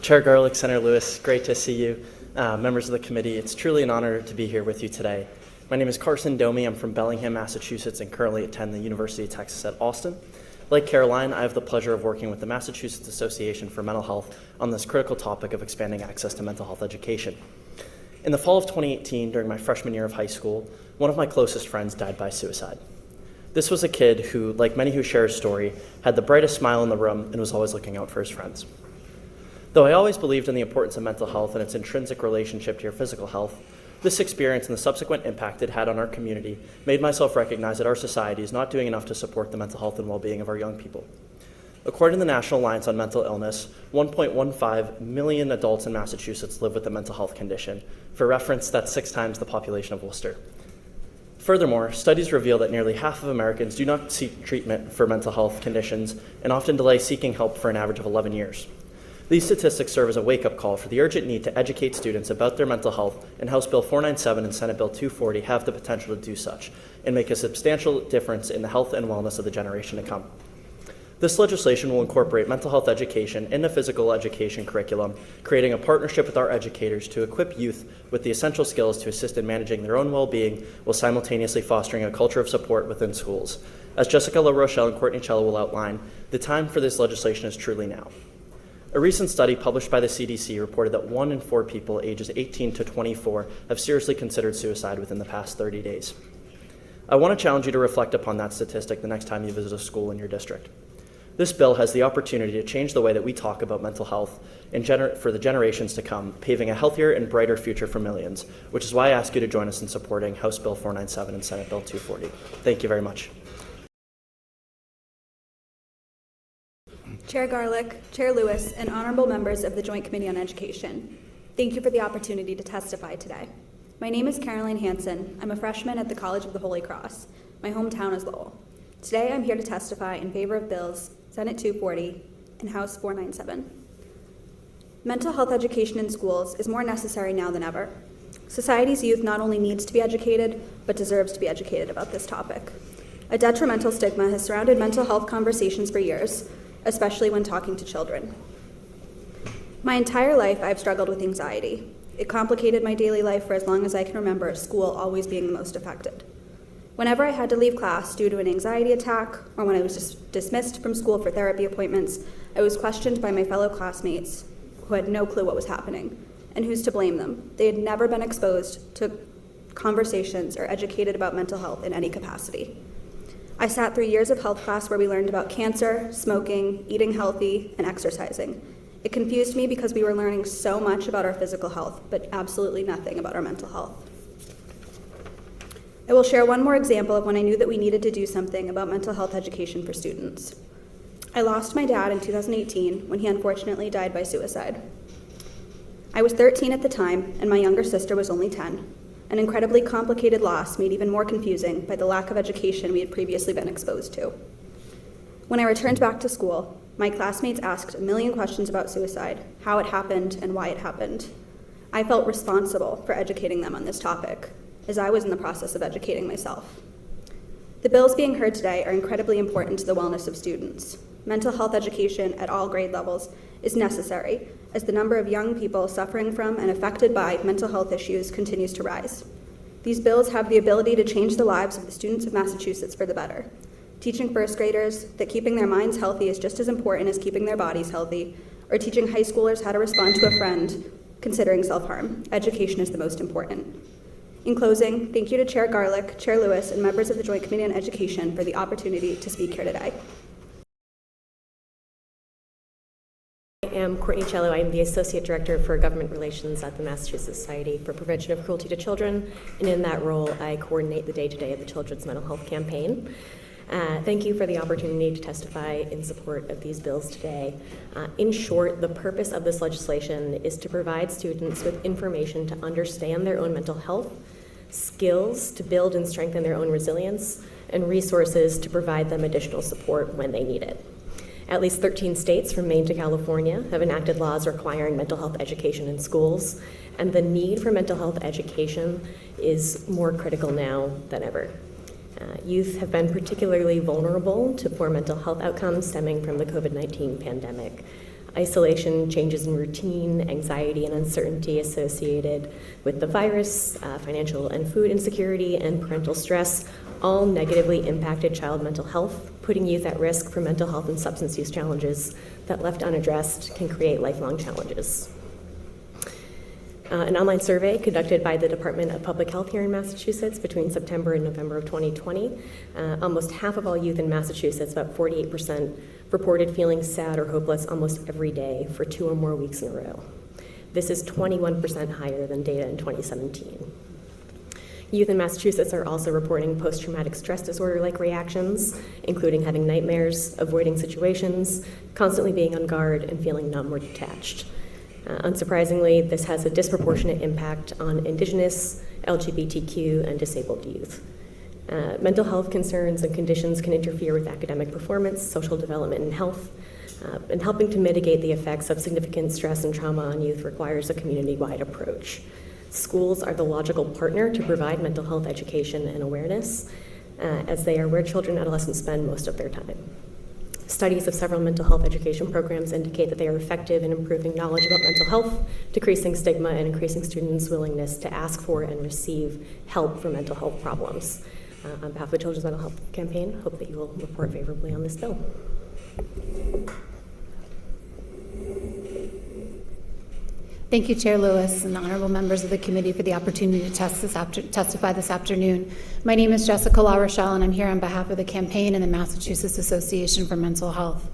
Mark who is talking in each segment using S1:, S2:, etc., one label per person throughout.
S1: Chair Garlick, Senator Lewis, great to see you. Members of the committee, it's truly an honor to be here with you today. My name is Carson Domey. I'm from Bellingham, Massachusetts, and currently attend the University of Texas at Austin. Like Caroline, I have the pleasure of working with the Massachusetts Association for Mental Health on this critical topic of expanding access to mental health education. In the fall of 2018, during my freshman year of high school, one of my closest friends died by suicide. This was a kid who, like many who share his story, had the brightest smile in the room and was always looking out for his friends. Though I always believed in the importance of mental health and its intrinsic relationship to your physical health, this experience and the subsequent impact it had on our community made myself recognize that our society is not doing enough to support the mental health and well-being of our young people. According to the National Alliance on Mental Illness, 1.15 million adults in Massachusetts live with a mental health condition. For reference, that's 6 times the population of Worcester. Furthermore, studies reveal that nearly half of Americans do not seek treatment for mental health conditions and often delay seeking help for an average of 11 years. These statistics serve as a wake-up call for the urgent need to educate students about their mental health, and House Bill 497 and Senate Bill 240 have the potential to do such and make a substantial difference in the health and wellness of the generation to come. This legislation will incorporate mental health education in the physical education curriculum, creating a partnership with our educators to equip youth with the essential skills to assist in managing their own well-being while simultaneously fostering a culture of support within schools. As Jessica Larochelle and Courtney Chelo will outline, the time for this legislation is truly now. A recent study published by the CDC reported that 1 in 4 people ages 18 to 24 have seriously considered suicide within the past 30 days. I want to challenge you to reflect upon that statistic the next time you visit a school in your district. This bill has the opportunity to change the way that we talk about mental health and for the generations to come, paving a healthier and brighter future for millions, which is why I ask you to join us in supporting House Bill 497 and Senate Bill 240. Thank you very much.
S2: Chair Garlick, Chair Lewis, and honorable members of the Joint Committee on Education, thank you for the opportunity to testify today. My name is Caroline Hanson. I'm a freshman at the College of the Holy Cross. My hometown is Lowell. Today I'm here to testify in favor of bills Senate 240 and House 497. Mental health education in schools is more necessary now than ever. Society's youth not only needs to be educated, but deserves to be educated about this topic. A detrimental stigma has surrounded mental health conversations for years, especially when talking to children. My entire life, I've struggled with anxiety. It complicated my daily life for as long as I can remember, school always being the most affected. Whenever I had to leave class due to an anxiety attack, or when I was dismissed from school for therapy appointments, I was questioned by my fellow classmates who had no clue what was happening, and who's to blame them. They had never been exposed to conversations or educated about mental health in any capacity. I sat through years of health class where we learned about cancer, smoking, eating healthy, and exercising. It confused me because we were learning so much about our physical health, but absolutely nothing about our mental health. I will share one more example of when I knew that we needed to do something about mental health education for students. I lost my dad in 2018 when he unfortunately died by suicide. I was 13 at the time, and my younger sister was only 10. An incredibly complicated loss made even more confusing by the lack of education we had previously been exposed to. When I returned back to school, my classmates asked a million questions about suicide, how it happened, and why it happened. I felt responsible for educating them on this topic, as I was in the process of educating myself. The bills being heard today are incredibly important to the wellness of students. Mental health education at all grade levels is necessary as the number of young people suffering from and affected by mental health issues continues to rise. These bills have the ability to change the lives of the students of Massachusetts for the better, teaching first graders that keeping their minds healthy is just as important as keeping their bodies healthy, or teaching high schoolers how to respond to a friend considering self-harm. Education is the most important. In closing, thank you to Chair Garlick, Chair Lewis, and members of the Joint Committee on Education for the opportunity to speak here today.
S3: I am Courtney Chelo. I am the Associate Director for Government Relations at the Massachusetts Society for Prevention of Cruelty to Children, and in that role, I coordinate the day-to-day of the Children's Mental Health Campaign. Thank you for the opportunity to testify in support of these bills today. In short, the purpose of this legislation is to provide students with information to understand their own mental health, skills to build and strengthen their own resilience, and resources to provide them additional support when they need it. At least 13 states, from Maine to California, have enacted laws requiring mental health education in schools, and the need for mental health education is more critical now than ever. Youth have been particularly vulnerable to poor mental health outcomes stemming from the COVID-19 pandemic. isolation, changes in routine, anxiety, and uncertainty associated with the virus, financial and food insecurity, and parental stress all negatively impacted child mental health, putting youth at risk for mental health and substance use challenges that, left unaddressed, can create lifelong challenges. An online survey conducted by the Department of Public Health here in Massachusetts between September and November of 2020, almost half of all youth in Massachusetts, about 48%, reported feeling sad or hopeless almost every day for 2 or more weeks in a row. This is 21% higher than data in 2017. Youth in Massachusetts are also reporting post-traumatic stress disorder-like reactions, including having nightmares, avoiding situations, constantly being on guard, and feeling numb or detached. Unsurprisingly, this has a disproportionate impact on Indigenous, LGBTQ, and disabled youth. Mental health concerns and conditions can interfere with academic performance, social development, and health. And helping to mitigate the effects of significant stress and trauma on youth requires a community-wide approach. Schools are the logical partner to provide mental health education and awareness, as they are where children and adolescents spend most of their time. Studies of several mental health education programs indicate that they are effective in improving knowledge about mental health, decreasing stigma, and increasing students' willingness to ask for and receive help for mental health problems. On behalf of the Children's Mental Health Campaign, hope that you will report favorably on this bill.
S4: Thank you, Chair Lewis and honorable members of the committee for the opportunity to testify this afternoon. My name is Jessica Larochelle, and I'm here on behalf of the campaign and the Massachusetts Association for Mental Health.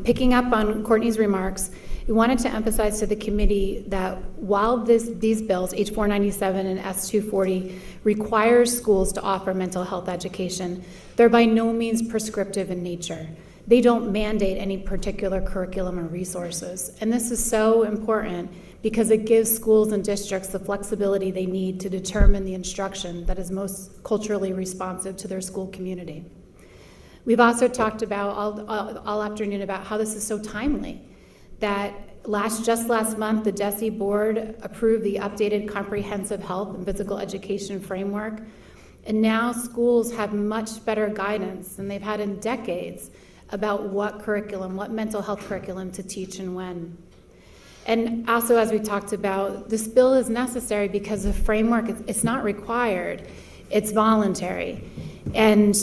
S4: Picking up on Courtney's remarks, we wanted to emphasize to the committee that while these bills, H497 and S240, requires schools to offer mental health education, they're by no means prescriptive in nature. They don't mandate any particular curriculum or resources. And this is so important because it gives schools and districts the flexibility they need to determine the instruction that is most culturally responsive to their school community. We've also talked about all afternoon about how this is so timely, that just last month, the DESE board approved the updated comprehensive health and physical education framework. And now schools have much better guidance than they've had in decades about what mental health curriculum to teach and when. And also, as we talked about, this bill is necessary because the framework, it's not required, it's voluntary. And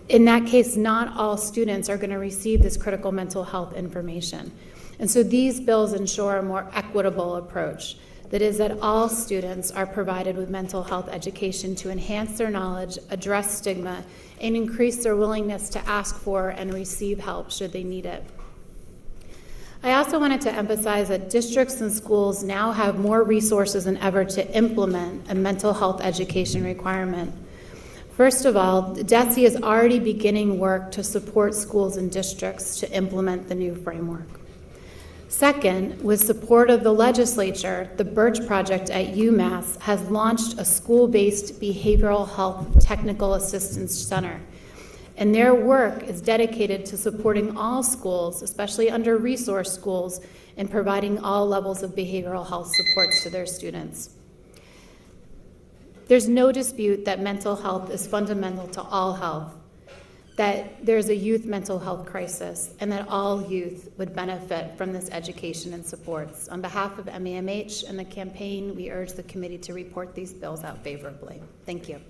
S4: in that case, not all students are going to receive this critical mental health information. And so these bills ensure a more equitable approach. That is that all students are provided with mental health education to enhance their knowledge, address stigma, and increase their willingness to ask for and receive help should they need it. I also wanted to emphasize that districts and schools now have more resources than ever to implement a mental health education requirement. First of all, DESE is already beginning work to support schools and districts to implement the new framework. Second, with support of the legislature, the Birch Project at UMass has launched a school-based behavioral health technical assistance center. And their work is dedicated to supporting all schools, especially under-resourced schools, in providing all levels of behavioral health supports to their students. There's no dispute that mental health is fundamental to all health, that there's a youth mental health crisis, and that all youth would benefit from this education and supports. On behalf of MAMH and the campaign, we urge the committee to report these bills out favorably. Thank you.